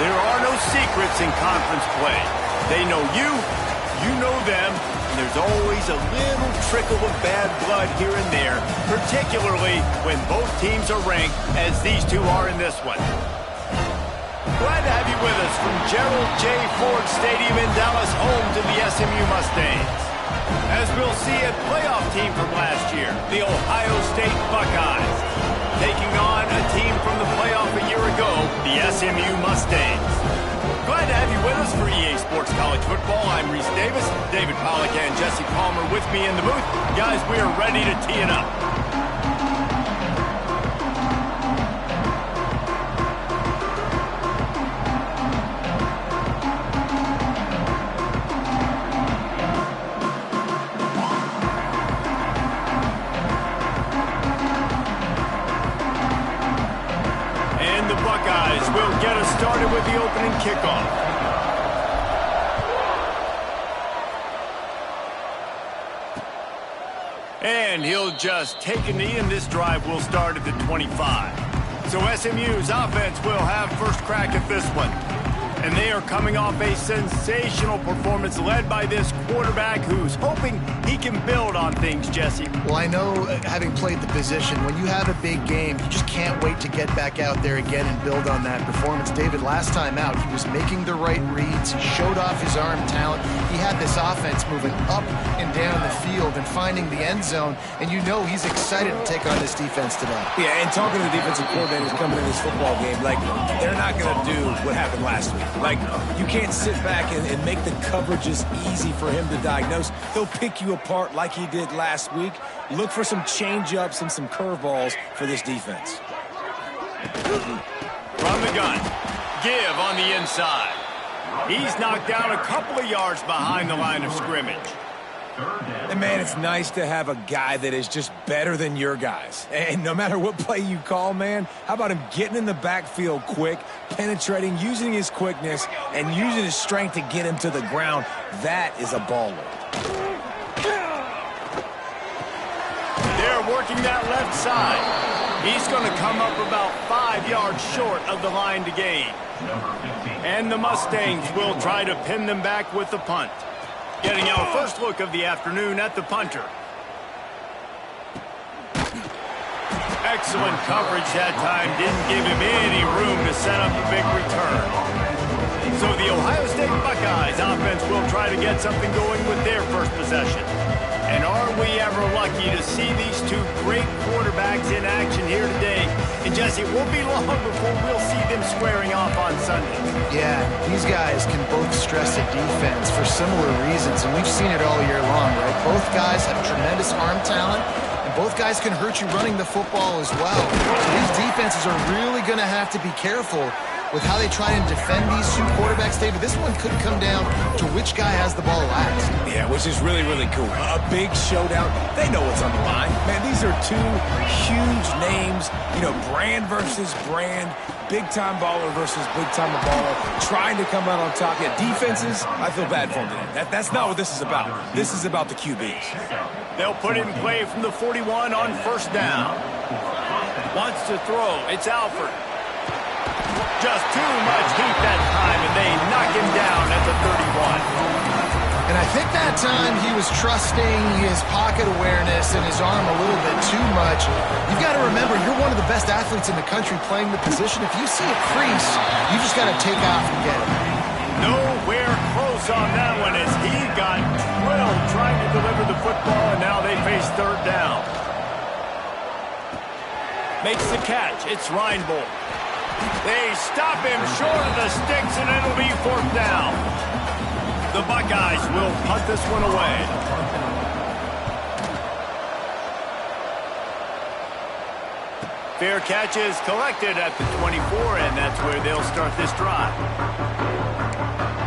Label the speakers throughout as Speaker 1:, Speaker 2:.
Speaker 1: There are no secrets in conference play. They know you, you know them, and there's always a little trickle of bad blood here and there, particularly when both teams are ranked as these two are in this one. Glad to have you with us from Gerald J. Ford Stadium in Dallas, home to the SMU Mustangs. As we'll see, a playoff team from last year, the Ohio State Buckeyes, taking on a team from the playoff a year ago, the SMU Mustangs. Glad to have you with us for EA Sports College Football. I'm Reese Davis, David Pollack and Jesse Palmer with me in the booth. Guys, we are ready to tee it up. We'll get us started with the opening kickoff. And he'll just take a knee, and this drive will start at the 25. So SMU's offense will have first crack at this one. And they are coming off a sensational performance led by this quarterback who's hoping he can build on things, Jesse.
Speaker 2: Well, I know, having played the position, when you have a big game, you just can't wait to get back out there again and build on that performance. David, last time out, he was making the right reads. He showed off his arm talent. He had this offense moving up and down the field and finding the end zone, and you know he's excited to take on this defense today.
Speaker 3: Yeah, and talking to the defensive coordinators coming in this football game, like, they're not going to do what happened last week. Like, you can't sit back and make the coverages easy for him to diagnose. He'll pick you apart like he did last week. Look for some change-ups and some curveballs for this defense.
Speaker 1: From the gun, give on the inside. He's knocked down a couple of yards behind the line of scrimmage.
Speaker 3: And, man, it's nice to have a guy that is just better than your guys. And no matter what play you call, man, how about him getting in the backfield quick, penetrating, using his quickness, and using his strength to get him to the ground? That is a baller.
Speaker 1: They're working that left side. He's going to come up about 5 yards short of the line to gain. And the Mustangs will try to pin them back with the punt. Getting our first look of the afternoon at the punter. Excellent coverage that time. Didn't give him any room to set up a big return. So the Ohio State Buckeyes offense will try to get something going with their first possession. And are we ever lucky to see these two great quarterbacks in action here today? And Jesse, it won't be long before we'll see them squaring off on Sunday.
Speaker 2: Yeah, these guys can both stress a defense for similar reasons, and we've seen it all year long, right? Both guys have tremendous arm talent, and both guys can hurt you running the football as well. So these defenses are really going to have to be careful with how they try and defend these two quarterbacks, David. This one could come down to which guy has the ball last.
Speaker 3: Yeah, which is really, really cool. A big showdown. They know what's on the line. Man, these are two huge names, you know, brand versus brand, big-time baller versus big-time baller, trying to come out on top. Yeah, defenses, I feel bad for them today. That's not what this is about. This is about the QBs.
Speaker 1: They'll put it in play from the 41 on first down. Wants to throw. It's Alford. Just too much heat that time, and they knock him down at the 31.
Speaker 2: And I think that time he was trusting his pocket awareness and his arm a little bit too much. You've got to remember, you're one of the best athletes in the country playing the position. If you see a crease, you just got to take off and get it.
Speaker 1: Nowhere close on that one as he got drilled trying to deliver the football, and now they face third down. Makes the catch. It's Reinbold. They stop him short of the sticks, and it'll be fourth down. The Buckeyes will punt this one away. Fair catch is collected at the 24, and that's where they'll start this drive.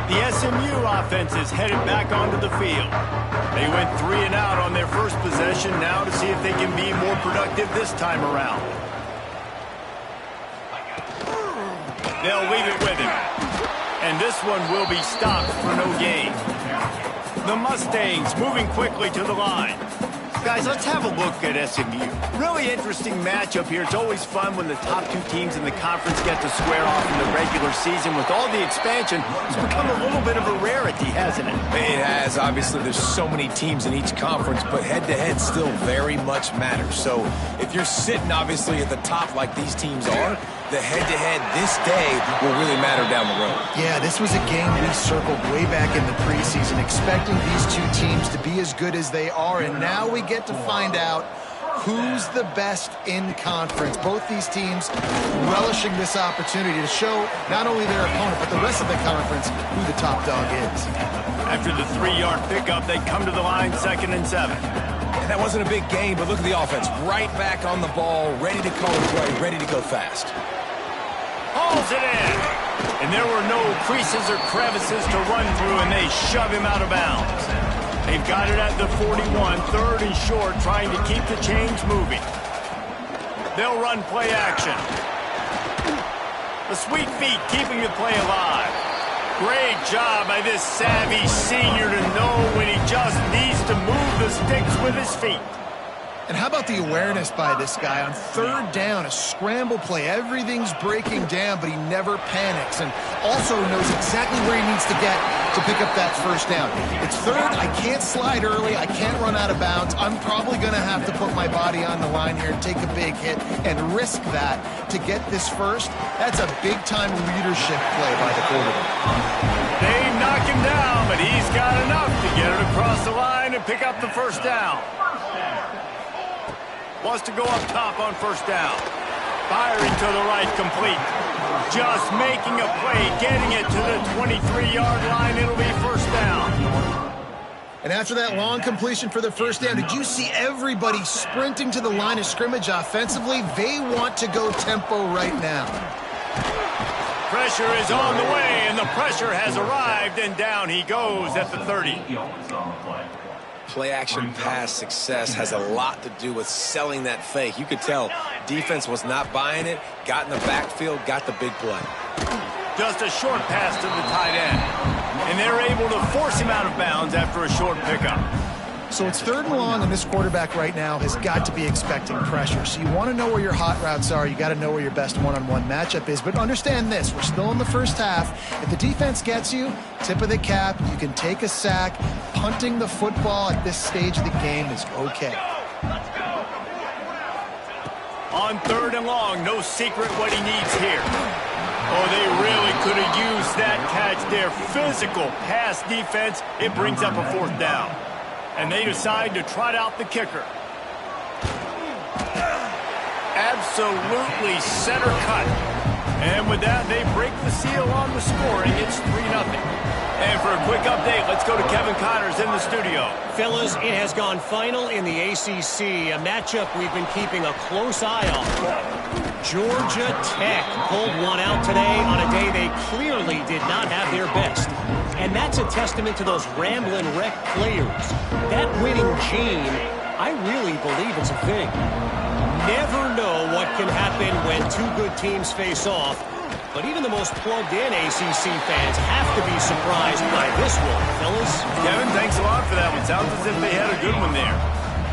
Speaker 1: The SMU offense is headed back onto the field. They went 3 and out on their first possession, now to see if they can be more productive this time around. They'll leave it with him. And this one will be stopped for no gain. The Mustangs moving quickly to the line. Guys, let's have a look at SMU. Really interesting matchup here. It's always fun when the top two teams in the conference get to square off in the regular season. With all the expansion, it's become a little bit of a rarity, hasn't it?
Speaker 3: It has. Obviously, there's so many teams in each conference, but head-to-head still very much matters. So if you're sitting, obviously, at the top like these teams are, the head-to-head this day will really matter down the road.
Speaker 2: Yeah, this was a game we circled way back in the preseason, expecting these two teams to be as good as they are, and now we get to find out who's the best in conference. Both these teams relishing this opportunity to show not only their opponent, but the rest of the conference who the top dog is.
Speaker 1: After the 3-yard pickup, they come to the line 2nd and 7.
Speaker 3: And that wasn't a big gain, but look at the offense. Right back on the ball, ready to call a play, ready to go fast.
Speaker 1: Hauls it in. And there were no creases or crevices to run through, and they shove him out of bounds. They've got it at the 41, 3rd and short, trying to keep the chains moving. They'll run play action. The sweet feet keeping the play alive. Great job by this savvy senior to know when he just needs to move the sticks with his feet.
Speaker 2: And how about the awareness by this guy on 3rd down, a scramble play. Everything's breaking down, but he never panics, and also knows exactly where he needs to get to pick up that 1st down. It's 3rd. I can't slide early. I can't run out of bounds. I'm probably going to have to put my body on the line here and take a big hit and risk that to get this 1st. That's a big-time leadership play by the quarterback.
Speaker 1: They knock him down, but he's got enough to get it across the line and pick up the 1st down. Wants to go up top on 1st down. Firing to the right, complete. Just making a play, getting it to the 23-yard line. It'll be 1st down.
Speaker 2: And after that long completion for the 1st down, did you see everybody sprinting to the line of scrimmage offensively? They want to go tempo right now.
Speaker 1: Pressure is on the way, and the pressure has arrived, and down he goes at the 30.
Speaker 3: Play-action pass success has a lot to do with selling that fake. You could tell defense was not buying it, got in the backfield, got the big play.
Speaker 1: Just a short pass to the tight end. And they're able to force him out of bounds after a short pickup.
Speaker 2: So it's 3rd and long, and this quarterback right now has got to be expecting pressure. So you want to know where your hot routes are. You got to know where your best one-on-one matchup is. But understand this, we're still in the 1st half. If the defense gets you, tip of the cap, you can take a sack. Punting the football at this stage of the game is okay.
Speaker 1: On 3rd and long, no secret what he needs here. Oh, they really could have used that catch there. Physical pass defense, it brings up a 4th down. And they decide to trot out the kicker. Absolutely center cut. And with that, they break the seal on the scoring. It's 3-0. And for a quick update, let's go to Kevin Connors in the studio.
Speaker 4: Fellas, it has gone final in the ACC, a matchup we've been keeping a close eye on. Georgia Tech pulled one out today on a day they clearly did not have their best. And that's a testament to those rambling wreck players. That winning gene, I really believe it's a thing. Never know what can happen when two good teams face off. But even the most plugged-in ACC fans have to be surprised by this one, fellas.
Speaker 1: Kevin, thanks a lot for that one. Sounds as if they had a good one there.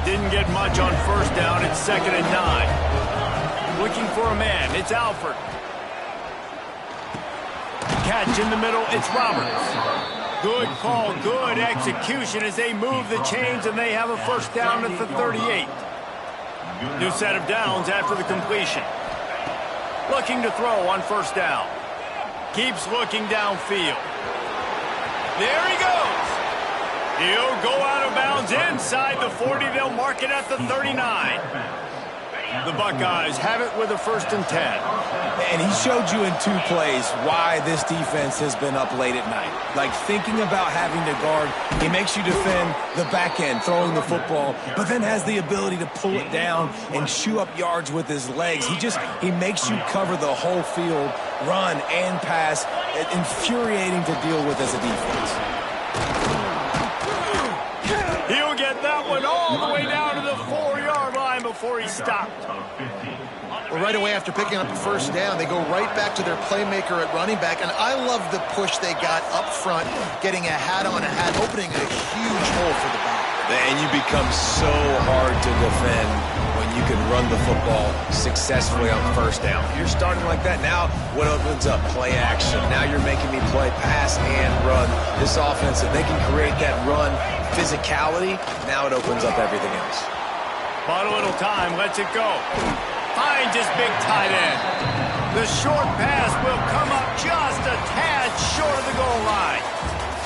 Speaker 1: Didn't get much on 1st down. It's 2nd and 9. Looking for a man. It's Alford. Catch in the middle. It's Roberts. Good call, good execution as they move the chains, and they have a 1st down at the 38. New set of downs after the completion. Looking to throw on 1st down. Keeps looking downfield. There he goes. He'll go out of bounds inside the 40. They'll mark it at the 39. The Buckeyes have it with a 1st and 10.
Speaker 3: And he showed you in 2 plays why this defense has been up late at night. Like thinking about having to guard, he makes you defend the back end, throwing the football, but then has the ability to pull it down and chew up yards with his legs. He makes you cover the whole field, run and pass. Infuriating to deal with as a defense.
Speaker 1: He'll get that one all the way down to the 4-yard line before he stopped.
Speaker 2: Well, right away after picking up the 1st down, they go right back to their playmaker at running back. And I love the push they got up front, getting a hat on a hat, opening a huge hole for the back.
Speaker 3: And you become so hard to defend when you can run the football successfully on first down. You're starting like that. Now what opens up? Play action. Now you're making me play pass and run. This offense, if they can create that run physicality, now it opens up everything else.
Speaker 1: But a little time, lets it go. Finds his big tight end. The short pass will come up just a tad short of the goal line.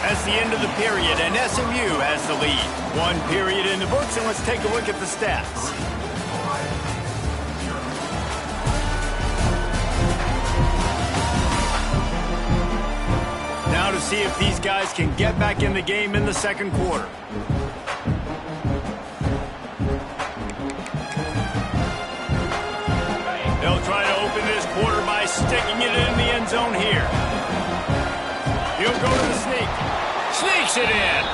Speaker 1: That's the end of the period, and SMU has the lead. One period in the books, and let's take a look at the stats. Now to see if these guys can get back in the game in the second quarter. They'll try to open this quarter by sticking it in the end zone here. He'll go to the sneak. Sneaks it in.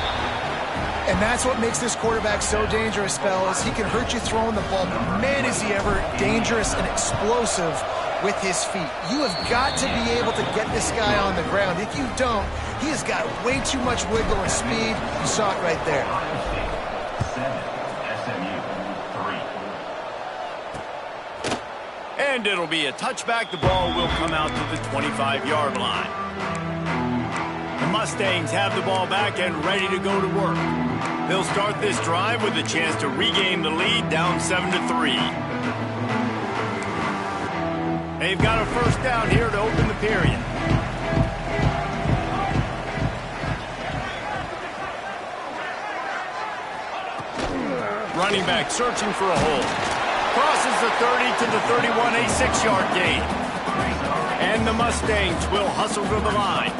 Speaker 2: And that's what makes this quarterback so dangerous, fellas. He can hurt you throwing the ball, but man, is he ever dangerous and explosive with his feet. You have got to be able to get this guy on the ground. If you don't, he has got way too much wiggle and speed. You saw it right there.
Speaker 1: And it'll be a touchback. The ball will come out to the 25-yard line. The Mustangs have the ball back and ready to go to work. They'll start this drive with a chance to regain the lead, down 7-3. They've got a first down here to open the period. Running back searching for a hole. Crosses the 30 to the 31, a 6-yard gain. And the Mustangs will hustle to the line.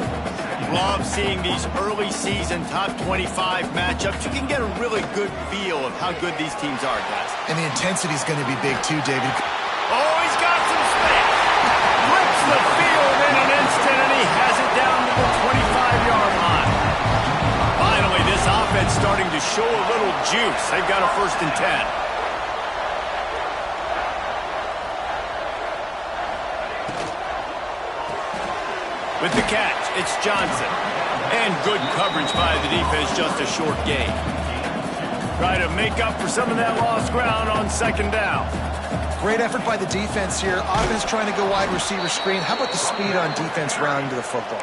Speaker 1: Love seeing these early season top 25 matchups. You can get a really good feel of how good these teams are, guys.
Speaker 2: And the intensity is going to be big too, David.
Speaker 1: Oh, he's got some space. Flips the field in an instant, and he has it down to the 25-yard line. Finally, this offense starting to show a little juice. They've got a 1st and 10. With the catch, it's Johnson. And good coverage by the defense, just a short gain. Try to make up for some of that lost ground on 2nd down.
Speaker 2: Great effort by the defense here. Offense trying to go wide receiver screen. How about the speed on defense rounding to the football?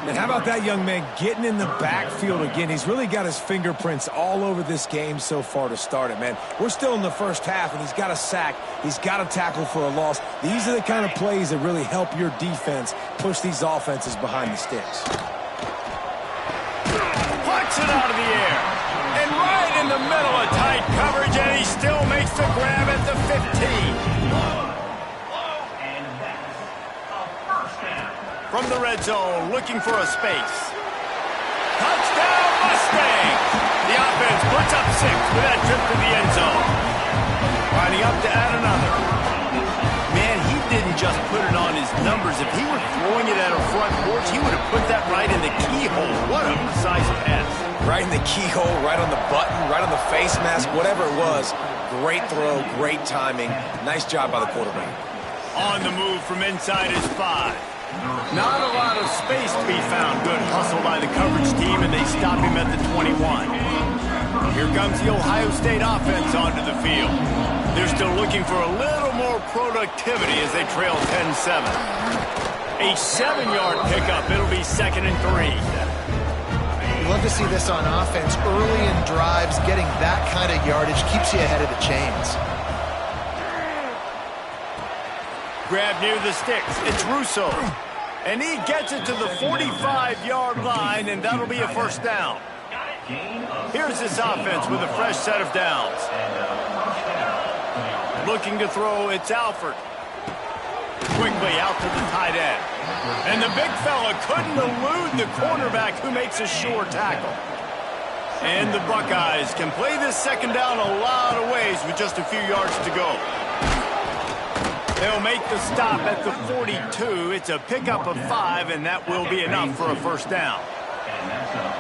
Speaker 3: And how about that young man getting in the backfield again? He's really got his fingerprints all over this game so far to start it, man. We're still in the first half, and he's got a sack. He's got a tackle for a loss. These are the kind of plays that really help your defense push these offenses behind the sticks.
Speaker 1: Plucks it out of the air. And right in the middle of tight coverage, and he still makes the grab at the 15. From the red zone, looking for a space. Touchdown, Mustangs! The offense puts up 6 with that trip to the end zone. Lining up to add another. Man, he didn't just put it on his numbers. If he were throwing it at a front porch, he would have put that right in the keyhole. What a precise pass.
Speaker 3: Right in the keyhole, right on the button, right on the face mask, whatever it was. Great throw, great timing. Nice job by the quarterback.
Speaker 1: On the move from inside his 5. Not a lot of space to be found. Good hustle by the coverage team, and they stop him at the 21. Here comes the Ohio State offense onto the field. They're still looking for a little more productivity as they trail 10-7. A 7-yard pickup. It'll be 2nd and 3.
Speaker 2: You love to see this on offense. Early in drives, getting that kind of yardage keeps you ahead of the chains.
Speaker 1: Grab near the sticks. It's Russo. And he gets it to the 45-yard line, and that'll be a 1st down. Here's this offense with a fresh set of downs. Looking to throw, it's Alford. Quickly out to the tight end. And the big fella couldn't elude the cornerback who makes a sure tackle. And the Buckeyes can play this 2nd down a lot of ways with just a few yards to go. They'll make the stop at the 42. It's a pickup of 5, and that will be enough for a 1st down.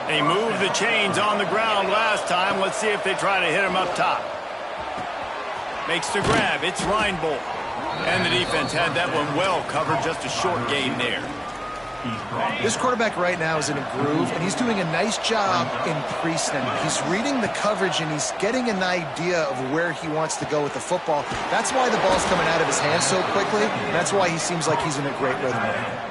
Speaker 1: They moved the chains on the ground last time. Let's see if they try to hit him up top. Makes the grab. It's Reinbold. And the defense had that one well covered. Just a short gain there.
Speaker 2: This quarterback right now is in a groove, and he's doing a nice job in pre-snap. He's reading the coverage, and he's getting an idea of where he wants to go with the football. That's why the ball's coming out of his hands so quickly, and that's why he seems like he's in a great rhythm right now.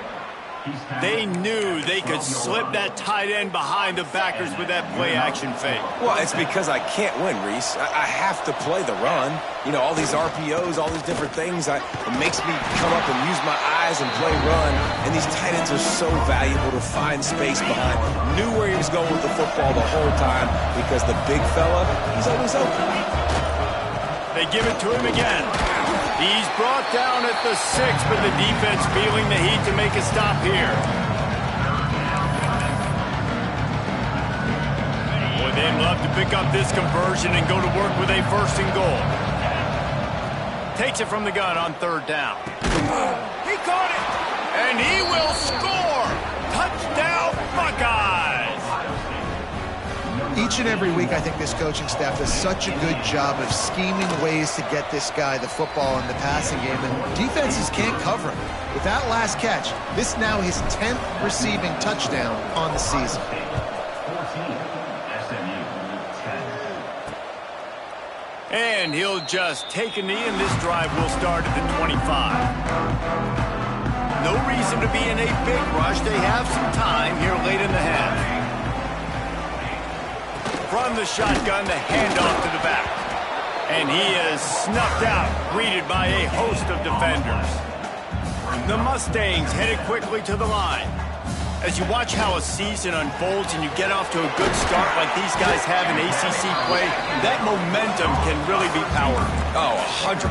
Speaker 1: They knew they could slip that tight end behind the backers with that play-action fake.
Speaker 3: Well, it's because I can't win, Reese. I have to play the run. You know, all these RPOs, all these different things, it makes me come up and use my eyes and play run. And these tight ends are so valuable to find space behind. Knew where he was going with the football the whole time because the big fella, he's always open.
Speaker 1: They give it to him again. He's brought down at the 6, but the defense feeling the heat to make a stop here. Boy, they'd love to pick up this conversion and go to work with a 1st and goal. Takes it from the gun on 3rd down. He caught it, and he will score. Touchdown, Buckeyes.
Speaker 2: Each and every week, I think this coaching staff does such a good job of scheming ways to get this guy the football in the passing game, and defenses can't cover him. With that last catch, this now his 10th receiving touchdown on the season.
Speaker 1: And he'll just take a knee, and this drive will start at the 25. No reason to be in a big rush. They have some time here late in the half. From the shotgun, the handoff to the back. And he is snuffed out, greeted by a host of defenders. The Mustangs headed quickly to the line. As you watch how a season unfolds and you get off to a good start like these guys have in ACC play, that momentum can really be powerful.
Speaker 3: Oh, 100%.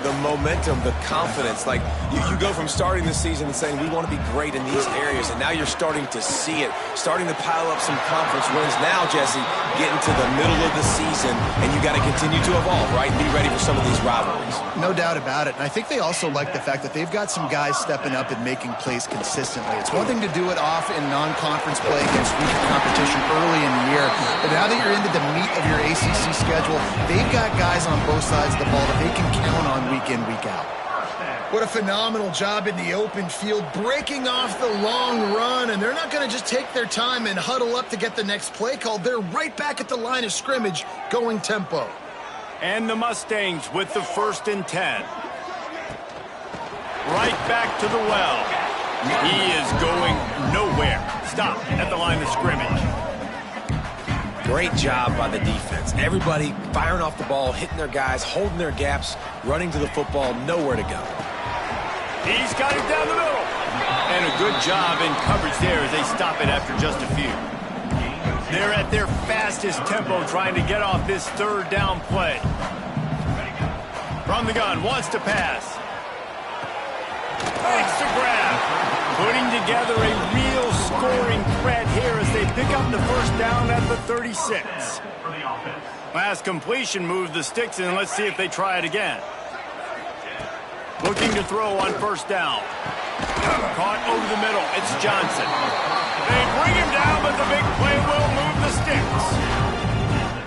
Speaker 3: The momentum, the confidence. Like, you go from starting the season and saying, we want to be great in these areas, and now you're starting to see it, starting to pile up some conference wins. Now, Jesse, getting to the middle of the season, and you got to continue to evolve, right? Be ready for some of these rivalries.
Speaker 2: No doubt about it. And I think they also like the fact that they've got some guys stepping up and making plays consistently. It's one thing to do it off in non-conference play against weaker competition early in the year, but now that you're into the meat of your ACC schedule, they've got guys on both sides of the ball that they can count on week in, week out. What a phenomenal job in the open field, breaking off the long run, and they're not going to just take their time and huddle up to get the next play called. They're right back at the line of scrimmage, going tempo.
Speaker 1: And the Mustangs with the 1st and 10. Right back to the well. He is going nowhere. Stop at the line of scrimmage.
Speaker 3: Great job by the defense. Everybody firing off the ball, hitting their guys, holding their gaps, running to the football, nowhere to go.
Speaker 1: He's got it down the middle. And a good job in coverage there as they stop it after just a few. They're at their fastest tempo trying to get off this 3rd down play. From the gun, wants to pass. Makes the grab. Putting together a real scoring threat here as they pick up the 1st down at the 36. Last completion moved the sticks, and let's see if they try it again. Looking to throw on 1st down. Caught over the middle. It's Johnson. They bring him down, but the big play will move the sticks.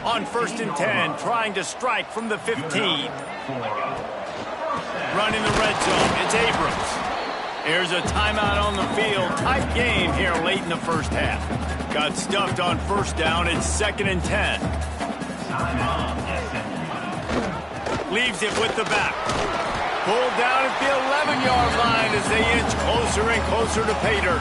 Speaker 1: On 1st and 10, trying to strike from the 15. Running the red zone. It's Abrams. Here's a timeout on the field. Tight game here late in the 1st half. Got stuffed on 1st down. It's 2nd and 10. Leaves it with the back. Pulled down at the 11-yard line as they inch closer and closer to pay dirt.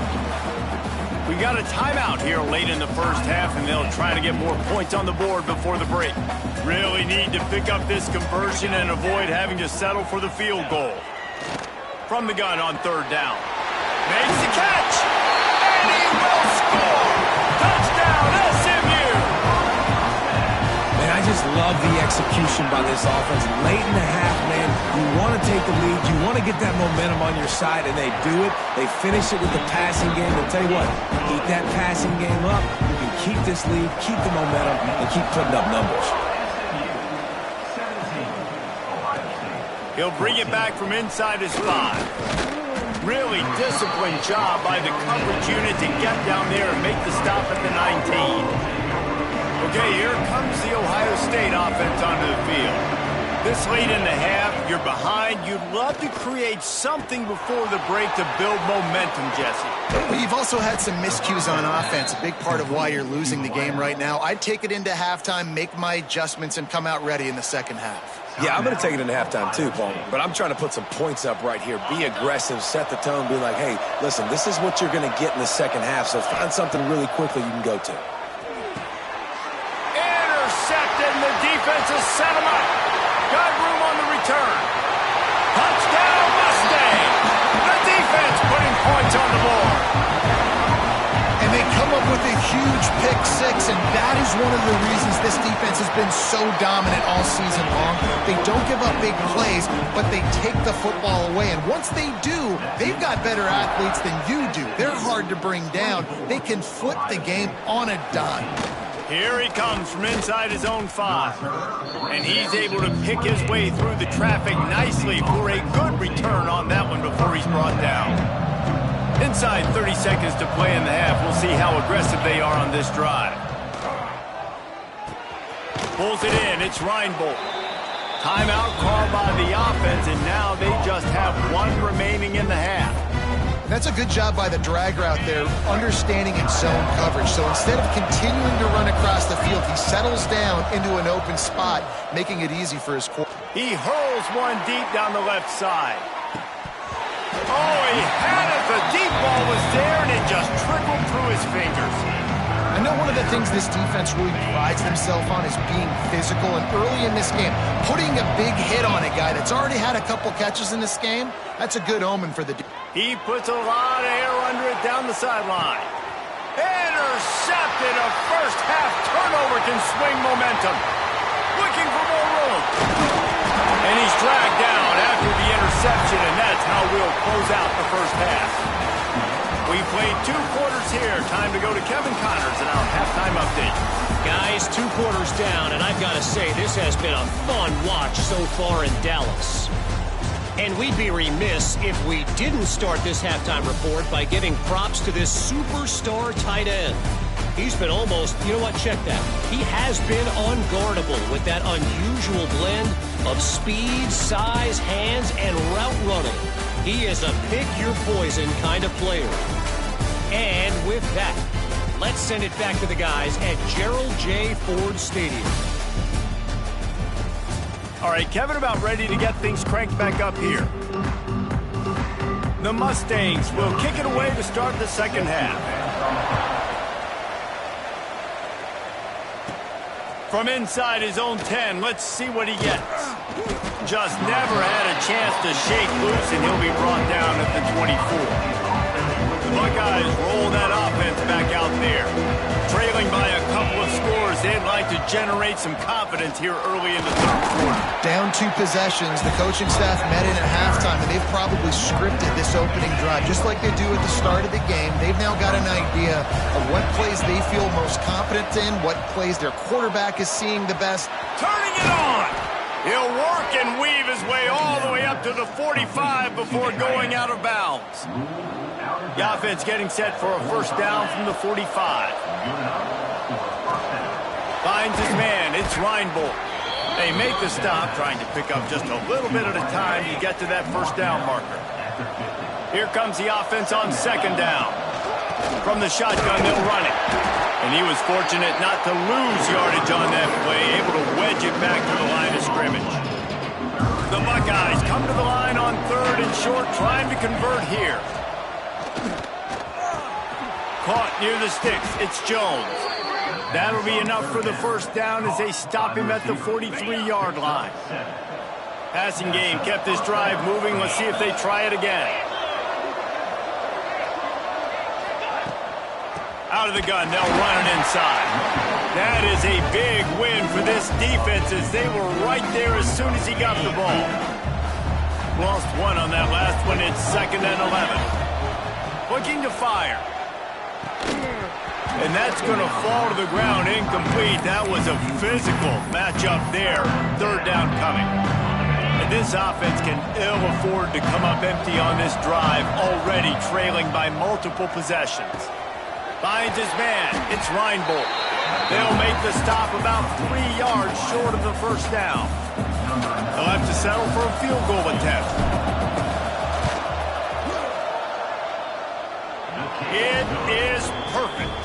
Speaker 1: We got a timeout here late in the 1st half, and they'll try to get more points on the board before the break. Really need to pick up this conversion and avoid having to settle for the field goal. From the gun on 3rd down. Makes the catch, and he will score! Touchdown, SMU!
Speaker 3: Man, I just love the execution by this offense. Late in the half, man, you want to take the lead. You want to get that momentum on your side, and they do it. They finish it with the passing game. I'll tell you what, keep that passing game up. You can keep this lead, keep the momentum, and keep putting up numbers.
Speaker 1: He'll bring it back from inside his 5. Really disciplined job by the coverage unit to get down there and make the stop at the 19. Okay, here comes the Ohio State offense onto the field. This late in the half, you're behind. You'd love to create something before the break to build momentum, Jesse.
Speaker 2: Well, you've also had some miscues on offense, a big part of why you're losing the game right now. I'd take it into halftime, make my adjustments, and come out ready in the second half.
Speaker 3: Yeah, I'm going to take it into halftime too, Paul. But I'm trying to put some points up right here. Be aggressive, set the tone, be like, hey, listen, this is what you're going to get in the second half, so find something really quickly you can go to.
Speaker 1: Intercepted, and the defense has set him up. Got room on the return. Touchdown, Mustang. The defense putting points on the board.
Speaker 2: And they come up with a huge pick six, and that is one of the reasons this defense has been so dominant all season long. They don't give up big plays, but they take the football away. And once they do, they've got better athletes than you do. They're hard to bring down. They can flip the game on a dime.
Speaker 1: Here he comes from inside his own 5. And he's able to pick his way through the traffic nicely for a good return on that one before he's brought down. Inside 30 seconds to play in the half. We'll see how aggressive they are on this drive. Pulls it in. It's Reinbold. Timeout called by the offense, and now they just have one remaining in the half.
Speaker 2: That's a good job by the drag route there, understanding its zone coverage. So instead of continuing to run across the field, he settles down into an open spot, making it easy for his quarterback.
Speaker 1: He hurls one deep down the left side. Oh, he had it. The deep ball was there, and it just trickled through his fingers.
Speaker 2: I know one of the things this defense really prides themselves on is being physical, and early in this game, putting a big hit on a guy that's already had a couple catches in this game, that's a good omen for the defense.
Speaker 1: He puts a lot of air under it down the sideline. Intercepted. A first half turnover can swing momentum. Looking for more room. And he's dragged down after the interception, and that's how we'll close out the first half. We played 2 quarters here. Time to go to Kevin Connors and our halftime update.
Speaker 4: Guys, 2 quarters down, and I've got to say, this has been a fun watch so far in Dallas. And we'd be remiss if we didn't start this halftime report by giving props to this superstar tight end. He's been almost, you know what, check that. He has been unguardable with that unusual blend of speed, size, hands, and route running. He is a pick-your-poison kind of player. And with that, let's send it back to the guys at Gerald J. Ford Stadium.
Speaker 1: All right, Kevin, about ready to get things cranked back up here. The Mustangs will kick it away to start the second half. From inside his own 10, let's see what he gets. Just never had a chance to shake loose, and he'll be brought down at the 24. The Buckeyes roll that offense back out there. Trailing by a couple of scores, they'd like to generate some confidence here early in the third quarter.
Speaker 2: Down 2 possessions, the coaching staff met in at halftime, and they've probably scripted this opening drive. Just like they do at the start of the game, they've now got an idea of what plays they feel most confident in, what plays their quarterback is seeing the best.
Speaker 1: Turning it on! He'll work and weave his way all the way up to the 45 before going out of bounds. The offense getting set for a first down from the 45. Finds his man. It's Reinbold. They make the stop, trying to pick up just a little bit at a time to get to that first down marker. Here comes the offense on second down. From the shotgun, they'll run it. And he was fortunate not to lose yardage on that play, able to wedge it back to the line of scrimmage. The Buckeyes come to the line on 3rd and short, trying to convert here. Caught near the sticks. It's Jones. That'll be enough for the first down as they stop him at the 43-yard line. Passing game kept this drive moving. Let's see if they try it again. Out of the gun, they'll run it inside. That is a big win for this defense as they were right there as soon as he got the ball. Lost 1 on that last one. It's 2nd and 11. Looking to fire. And that's going to fall to the ground incomplete. That was a physical matchup there. 3rd down coming. And this offense can ill afford to come up empty on this drive, already trailing by multiple possessions. Finds his man. It's Reinbold. They'll make the stop about 3 yards short of the first down. They'll have to settle for a field goal attempt. It is perfect.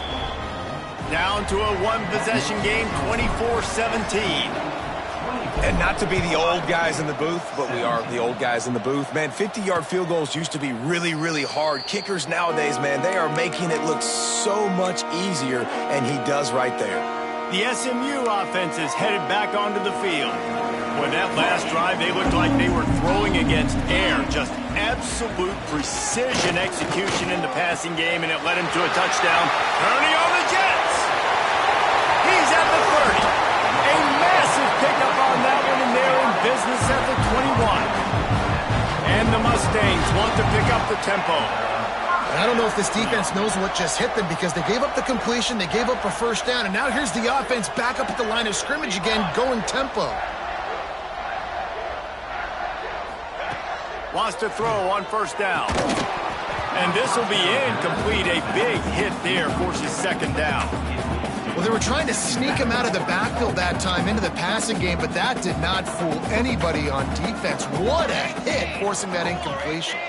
Speaker 1: Down to a one-possession game, 24-17.
Speaker 3: And not to be the old guys in the booth, but we are the old guys in the booth. Man, 50-yard field goals used to be really, really hard. Kickers nowadays, man, they are making it look so much easier, and he does right there.
Speaker 1: The SMU offense is headed back onto the field. Boy, that last drive, they looked like they were throwing against air. Just absolute precision execution in the passing game, and it led him to a touchdown. Turning on the Jets. He's at the 30. A massive pickup on that one, and they're in business at the 21. And the Mustangs want to pick up the tempo.
Speaker 2: I don't know if this defense knows what just hit them because they gave up the completion, they gave up a first down, and now here's the offense back up at the line of scrimmage again, going tempo.
Speaker 1: Wants to throw on first down. And this will be incomplete. A big hit there forces second down.
Speaker 2: Well, they were trying to sneak him out of the backfield that time into the passing game, but that did not fool anybody on defense. What a hit, forcing that incompletion.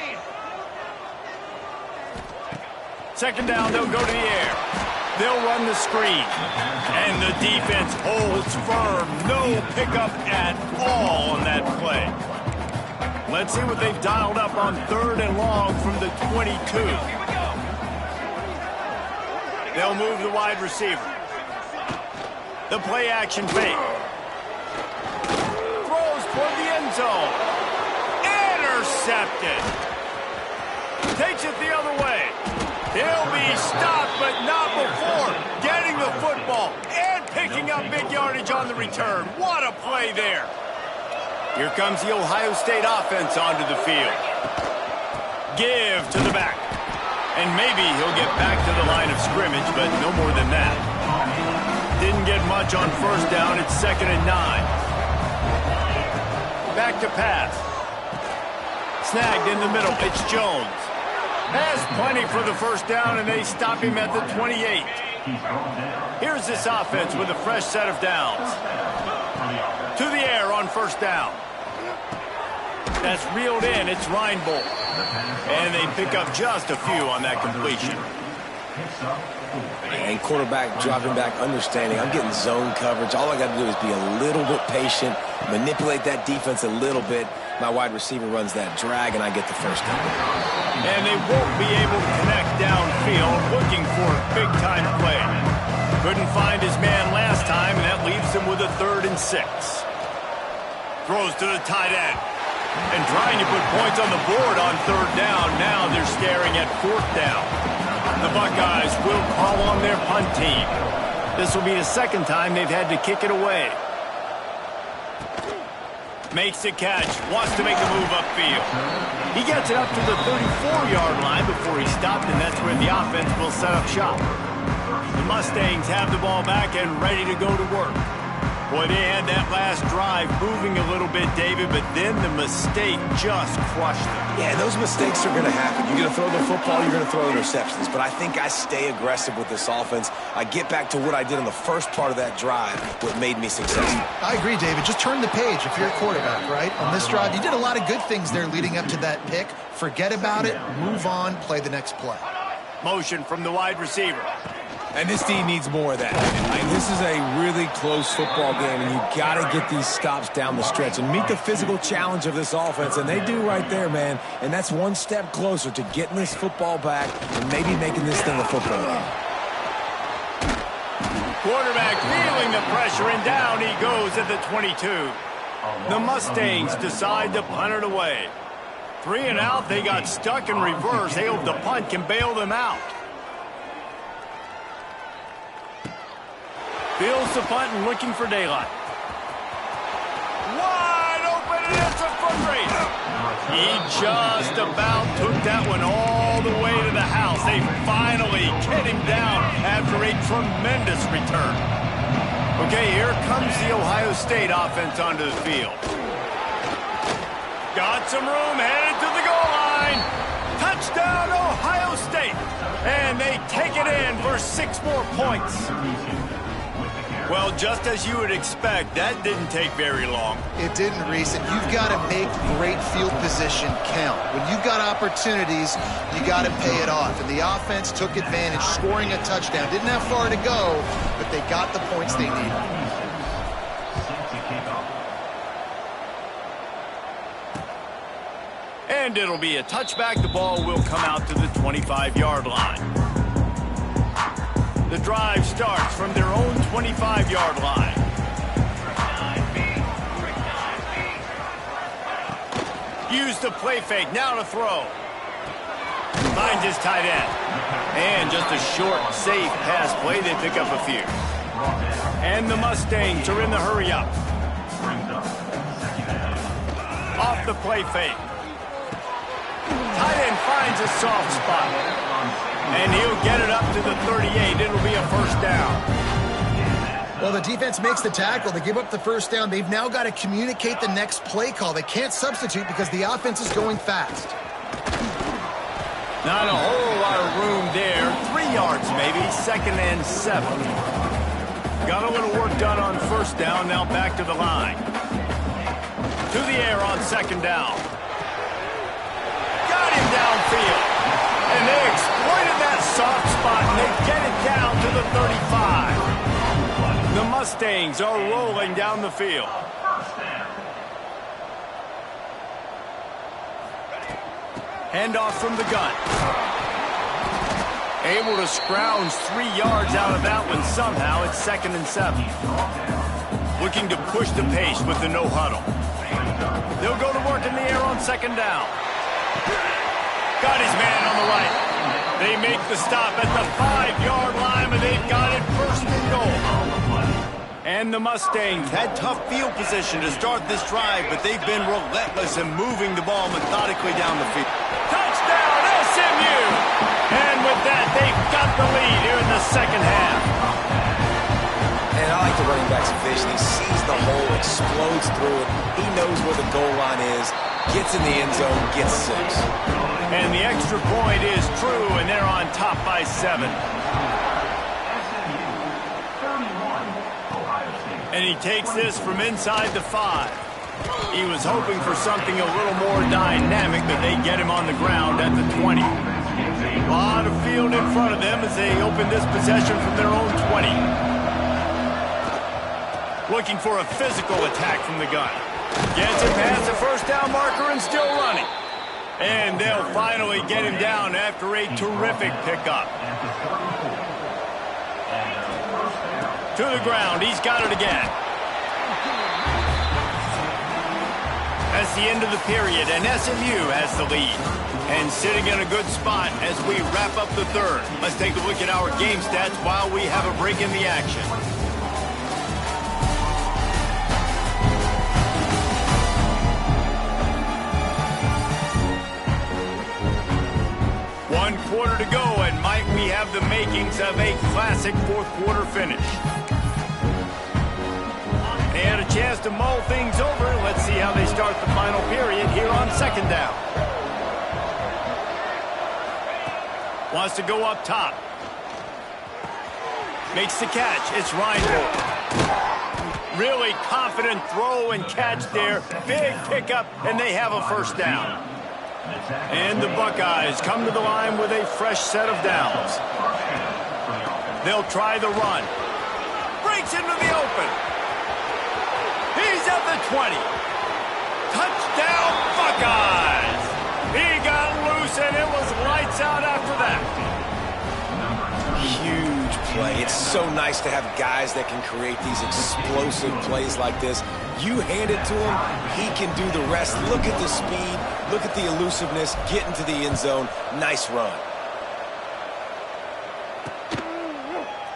Speaker 1: Second down, they'll go to the air. They'll run the screen. And the defense holds firm. No pickup at all on that play. Let's see what they've dialed up on third and long from the 22. They'll move the wide receiver. The play action fake. Throws toward the end zone. Intercepted. Takes it the other way. He'll be stopped, but not before getting the football and picking up big yardage on the return. What a play there. Here comes the Ohio State offense onto the field. Give to the back. And maybe he'll get back to the line of scrimmage, but no more than that. Didn't get much on first down. It's 2nd and 9. Back to pass. Snagged in the middle. It's Jones. Has plenty for the first down, and they stop him at the 28. Here's this offense with a fresh set of downs. To the air on first down. That's reeled in. It's Reinbold. And they pick up just a few on that completion.
Speaker 3: And quarterback dropping back, understanding I'm getting zone coverage. All I got to do is be a little bit patient, manipulate that defense a little bit. My wide receiver runs that drag, and I get the first down.
Speaker 1: And they won't be able to connect downfield, looking for a big-time play. Couldn't find his man last time, and that leaves him with a 3rd and 6. Throws to the tight end. And trying to put points on the board on 3rd down. Now they're staring at 4th down. The Buckeyes will call on their punt team. This will be the second time they've had to kick it away. Makes the catch, wants to make a move upfield. He gets it up to the 34-yard line before he stopped, and that's where the offense will set up shop. The Mustangs have the ball back and ready to go to work. Boy, they had that last drive moving a little bit, David, but then the mistake just crushed them.
Speaker 3: Yeah, those mistakes are going to happen. You're going to throw the football, you're going to throw interceptions. But I think I stay aggressive with this offense. I get back to what I did in the first part of that drive, what made me successful.
Speaker 2: I agree, David. Just turn the page if you're a quarterback, right? On this drive, you did a lot of good things there leading up to that pick. Forget about it, move on, play the next play.
Speaker 1: Motion from the wide receiver.
Speaker 3: And this team needs more of that. I mean, this is a really close football game, and you got to get these stops down the stretch and meet the physical challenge of this offense, and they do right there, man. And that's one step closer to getting this football back and maybe making this thing a football game.
Speaker 1: Quarterback feeling the pressure, and down he goes at the 22. The Mustangs decide to punt it away. 3 and out, they got stuck in reverse. They hope the punt can bail them out. Feels the punt and looking for daylight. Wide open, and it's a foot race. He just about took that one all the way to the house. They finally get him down after a tremendous return. Okay, here comes the Ohio State offense onto the field. Got some room, headed to the goal line. Touchdown, Ohio State. And they take it in for 6 more points. Well, just as you would expect, that didn't take very long.
Speaker 2: It didn't, Reese, and you've got to make great field position count. When you've got opportunities, you got to pay it off. And the offense took advantage, scoring a touchdown. Didn't have far to go, but they got the points they needed.
Speaker 1: And it'll be a touchback. The ball will come out to the 25-yard line. The drive starts from their own 25-yard line. Use the play fake, now to throw. Finds his tight end. And just a short, safe pass play, they pick up a few. And the Mustangs are in the hurry-up. Off the play fake. Tight end finds a soft spot. And he'll get it up to the 38. It'll be a first down.
Speaker 2: Well, the defense makes the tackle. They give up the first down. They've now got to communicate the next play call. They can't substitute because the offense is going fast.
Speaker 1: Not a whole lot of room there. 3 yards maybe, 2nd and 7. Got a little work done on first down. Now back to the line. To the air on 2nd down. Got him downfield. And they exploited that soft spot, and they get it down to the 35. The Mustangs are rolling down the field. Handoff from the gun. Able to scrounge 3 yards out of that one somehow. It's 2nd and 7. Looking to push the pace with the no huddle. They'll go to work in the air on 2nd down. Got his man on the right. They make the stop at the 5-yard line, but they've got it 1st and goal. And the Mustangs had tough field position to start this drive, but they've been relentless in moving the ball methodically down the field. Touchdown, SMU! And with that, they've got the lead here in the 2nd half.
Speaker 3: And I like the running back's vision. He sees the hole, explodes through it. He knows where the goal line is, gets in the end zone, gets 6.
Speaker 1: And the extra point is true, and they're on top by 7. And he takes this from inside the 5. He was hoping for something a little more dynamic, but they get him on the ground at the 20. A lot of field in front of them as they open this possession from their own 20. Looking for a physical attack from the gun. Gets it past the first down marker and still running. And they'll finally get him down after a terrific pickup. To the ground, he's got it again. That's the end of the period, and SMU has the lead. And sitting in a good spot as we wrap up the 3rd. Let's take a look at our game stats while we have a break in the action. One quarter to go, and might we have the makings of a classic 4th quarter finish. They had a chance to mull things over. Let's see how they start the final period here on 2nd down. Wants to go up top. Makes the catch. It's Reinhold. Really confident throw and catch there. Big pickup, and they have a first down. And the Buckeyes come to the line with a fresh set of downs. They'll try the run. Breaks into the open. He's at the 20. Touchdown, Buckeyes! He got loose, and it was lights out after that.
Speaker 3: Huge play. It's so nice to have guys that can create these explosive plays like this. You hand it to him, he can do the rest. Look at the speed, look at the elusiveness, get into the end zone. Nice run.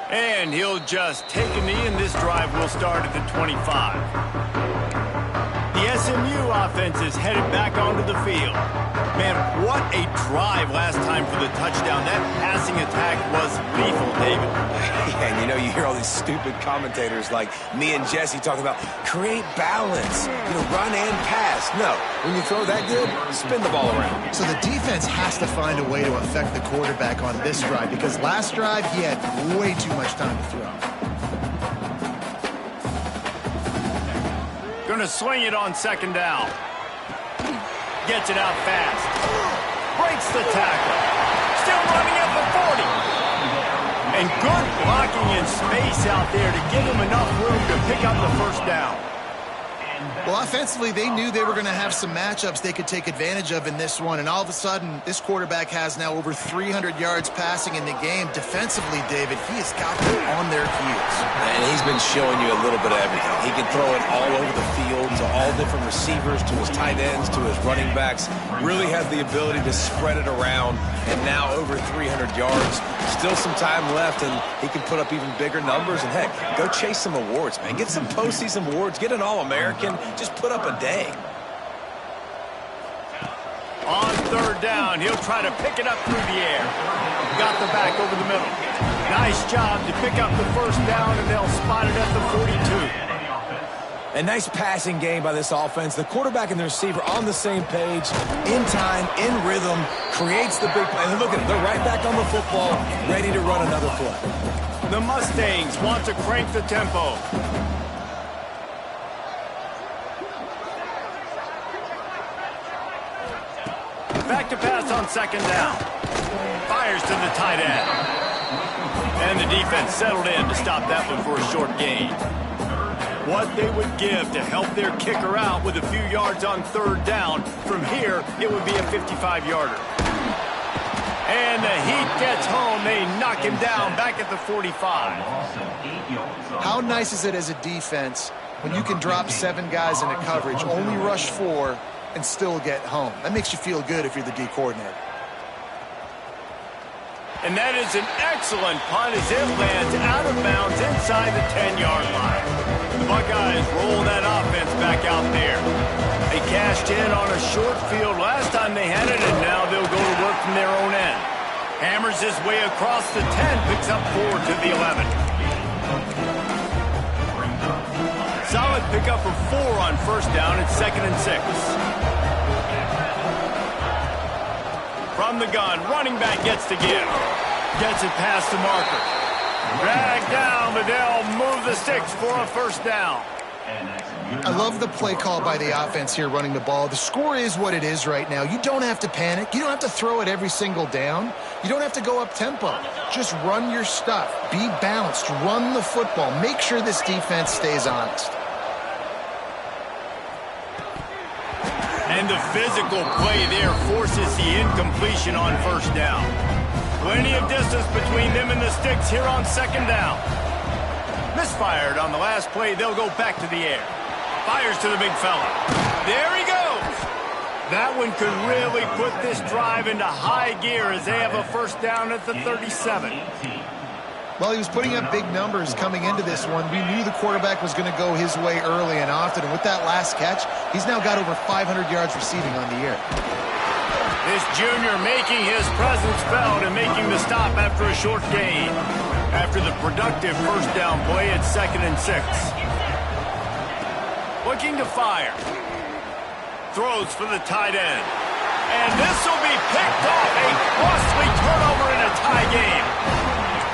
Speaker 1: And he'll just take a knee, and this drive will start at the 25. The SMU offense is headed back onto the field. Man, what a drive last time for the touchdown. That passing attack was lethal, David.
Speaker 3: Yeah, and you know, you hear all these stupid commentators like me and Jesse talking about create balance, run and pass. No, when you throw that good, spin the ball around.
Speaker 2: So the defense has to find a way to affect the quarterback on this drive because last drive he had way too much time to throw.
Speaker 1: going to sling it on second down. Gets it out fast. Breaks the tackle. Still running at the 40. And good blocking in space out there to give him enough room to pick up the first down.
Speaker 2: Well, offensively, they knew they were going to have some matchups they could take advantage of in this one, and all of a sudden, this quarterback has now over 300 yards passing in the game. Defensively, David, he has got them on their heels.
Speaker 3: And he's been showing you a little bit of everything. He can throw it all over the field to all different receivers, to his tight ends, to his running backs. Really has the ability to spread it around, and now over 300 yards. Still some time left, and he can put up even bigger numbers. And, heck, go chase some awards, man. Get some postseason awards. Get an All-American. Just put up a day.
Speaker 1: On third down, he'll try to pick it up through the air. Got the back over the middle. Nice job to pick up the first down, and they'll spot it at the 42.
Speaker 3: A nice passing game by this offense. The quarterback and the receiver on the same page, in time, in rhythm, creates the big play. And look at them. They're right back on the football, ready to run another play.
Speaker 1: The Mustangs want to crank the tempo. Back to pass on second down. Fires to the tight end. And the defense settled in to stop that one for a short gain. What they would give to help their kicker out with a few yards on third down. From here, it would be a 55-yarder. And the Heat gets home. They knock him down back at the 45.
Speaker 2: How nice is it as a defense when you can drop 7 guys into coverage, only rush 4, and still get home? That makes you feel good if you're the D coordinator.
Speaker 1: And that is an excellent punt as it lands out of bounds inside the 10-yard line. The Buckeyes roll that offense back out there. They cashed in on a short field last time they had it, and now they'll go to work from their own end. Hammers his way across the 10, picks up 4 to the 11. Solid pickup of 4 on first down. It's 2nd and 6. From the gun, running back gets to give. Gets it past the marker. Dragged down, but they'll move the sticks for a first down.
Speaker 2: I love the play call by the offense here running the ball. The score is what it is right now. You don't have to panic. You don't have to throw it every single down. You don't have to go up tempo. Just run your stuff. Be balanced. Run the football. Make sure this defense stays honest.
Speaker 1: And the physical play there forces the incompletion on first down. Plenty of distance between them and the sticks here on second down. Misfired on the last play. They'll go back to the air. Fires to the big fella. There he goes. That one could really put this drive into high gear as they have a first down at the 37.
Speaker 2: Well, he was putting up big numbers coming into this one. We knew the quarterback was going to go his way early and often. And with that last catch, he's now got over 500 yards receiving on the year.
Speaker 1: This junior making his presence felt and making the stop after a short gain. After the productive first down play, it's 2nd and 6. Looking to fire. Throws for the tight end. And this will be picked off. A costly turnover in a tie game.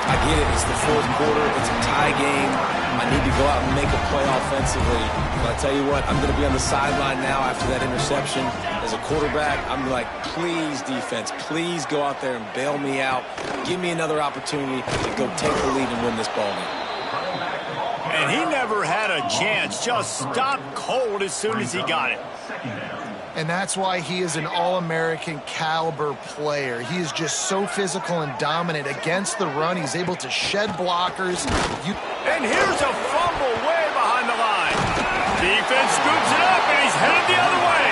Speaker 3: I get it. It's the 4th quarter. It's a tie game. I need to go out and make a play offensively. But I tell you what, I'm going to be on the sideline now after that interception. As a quarterback, I'm like, please, defense, please go out there and bail me out. Give me another opportunity to go take the lead and win this ball game.
Speaker 1: And he never had a chance. Just stopped cold as soon as he got it.
Speaker 2: And that's why he is an All-American caliber player. He is just so physical and dominant against the run. He's able to shed blockers.
Speaker 1: And here's a fumble way behind the line. Defense scoops it up, and he's headed the other way.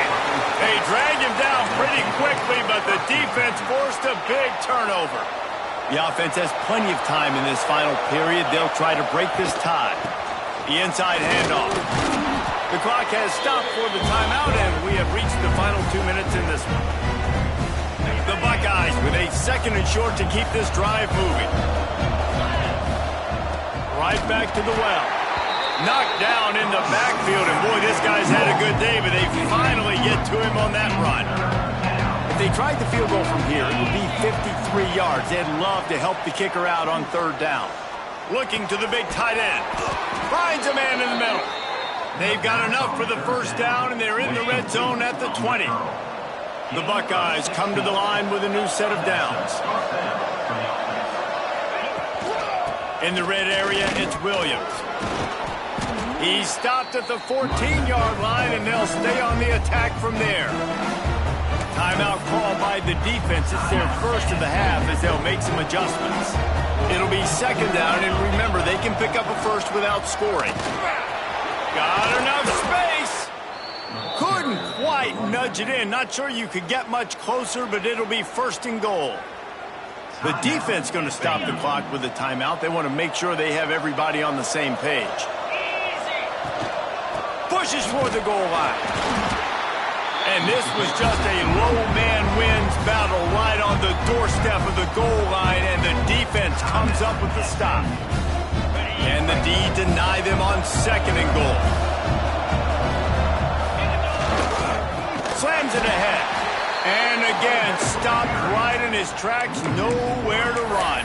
Speaker 1: They drag him down pretty quickly, but the defense forced a big turnover. The offense has plenty of time in this final period. They'll try to break this tie. The inside handoff. The clock has stopped for the timeout, and we have reached the final 2 minutes in this one. The Buckeyes with a 2nd and short to keep this drive moving. Right back to the well. Knocked down in the backfield, and boy, this guy's had a good day, but they finally get to him on that run. If they tried the field goal from here, it would be 53 yards. They'd love to help the kicker out on third down. Looking to the big tight end. Finds a man in the middle. They've got enough for the first down, and they're in the red zone at the 20. The Buckeyes come to the line with a new set of downs. In the red area, it's Williams. He's stopped at the 14-yard line, and they'll stay on the attack from there. Timeout called by the defense. It's their first of the half as they'll make some adjustments. It'll be second down, and remember, they can pick up a first without scoring. Got enough space. Couldn't quite nudge it in. Not sure you could get much closer, but it'll be first and goal. The defense going to stop the clock with a timeout. They want to make sure they have everybody on the same page. Pushes for the goal line. And this was just a low man wins battle right on the doorstep of the goal line, and the defense comes up with the stop. And the D deny them on second and goal. Slams it ahead. And again, stopped right in his tracks, nowhere to run.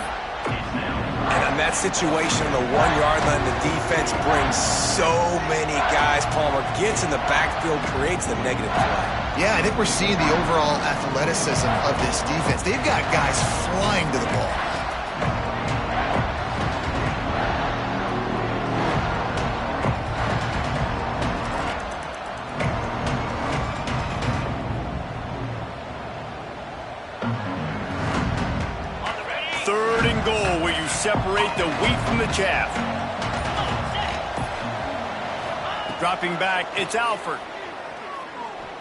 Speaker 3: And on that situation on the 1-yard line, the defense brings so many guys. Palmer gets in the backfield, creates the negative play.
Speaker 2: Yeah, I think we're seeing the overall athleticism of this defense. They've got guys flying to the ball.
Speaker 1: Third and goal, where you separate the wheat from the chaff. Dropping back, it's Alford.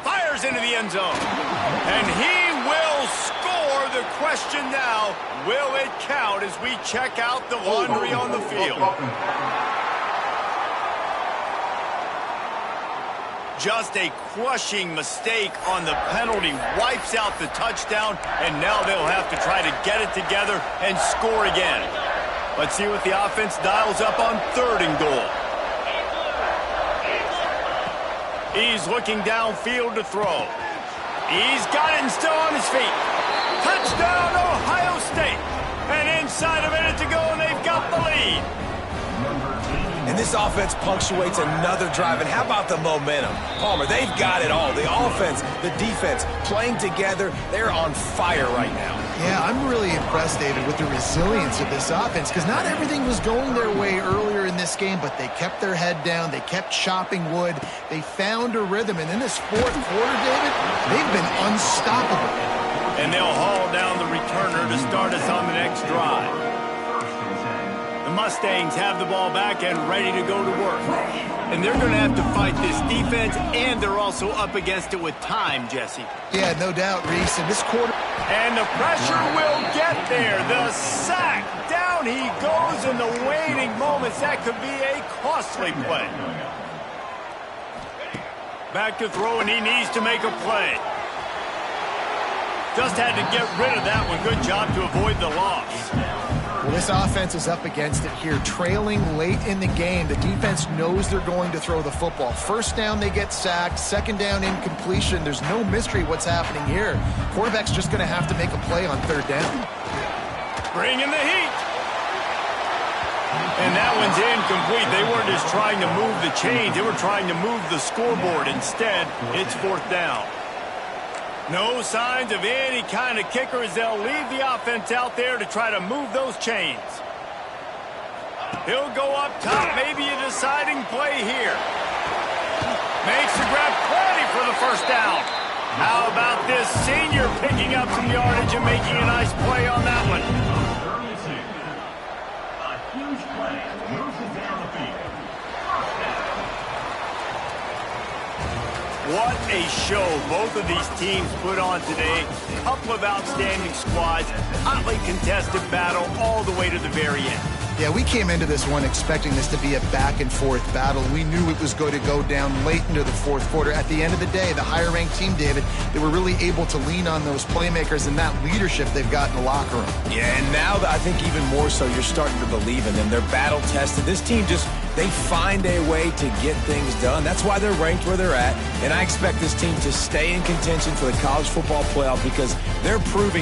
Speaker 1: Fires into the end zone. And he will score. The question now, will it count as we check out the laundry on the field? Just a crushing mistake on the penalty wipes out the touchdown, and now they'll have to try to get it together and score again. Let's see what the offense dials up on third and goal. He's looking downfield to throw. He's got it and still on his feet. Touchdown, Ohio State. And inside a minute to go, and they've got the lead.
Speaker 3: And this offense punctuates another drive. And how about the momentum? Palmer, they've got it all. The offense, the defense, playing together. They're on fire right now.
Speaker 2: Yeah, I'm really impressed, David, with the resilience of this offense, because not everything was going their way earlier in this game, but they kept their head down. They kept chopping wood. They found a rhythm. And in this fourth quarter, David, they've been unstoppable.
Speaker 1: And they'll haul down the returner to start us on the next drive. The Mustangs have the ball back and ready to go to work. And they're going to have to fight this defense, and they're also up against it with time, Jesse.
Speaker 2: Yeah, no doubt, Reese. In this quarter...
Speaker 1: And the pressure will get there. The sack. Down he goes in the waning moments. That could be a costly play. Back to throw, and he needs to make a play. Just had to get rid of that one. Good job to avoid the loss.
Speaker 2: Well, this offense is up against it here. Trailing late in the game, the defense knows they're going to throw the football. First down, they get sacked. Second down, incompletion. There's no mystery what's happening here. Quarterback's just going to have to make a play on third down.
Speaker 1: Bring in the heat. And that one's incomplete. They weren't just trying to move the chains. They were trying to move the scoreboard. Instead, it's fourth down. No signs of any kind of kicker as they'll leave the offense out there to try to move those chains. He'll go up top, maybe a deciding play here. Makes the grab, plenty for the first down. How about this senior picking up some yardage and making a nice play on that one?
Speaker 5: A huge play moves it down the field.
Speaker 1: What a show both of these teams put on today. Couple of outstanding squads, hotly contested battle all the way to the very end.
Speaker 2: Yeah, we came into this one expecting this to be a back-and-forth battle. We knew it was going to go down late into the fourth quarter. At the end of the day, the higher-ranked team, David, they were really able to lean on those playmakers and that leadership they've got in the locker room.
Speaker 3: Yeah, and now I think even more so, you're starting to believe in them. They're battle-tested. This team they find a way to get things done. That's why they're ranked where they're at. And I expect this team to stay in contention for the college football playoff because they're proving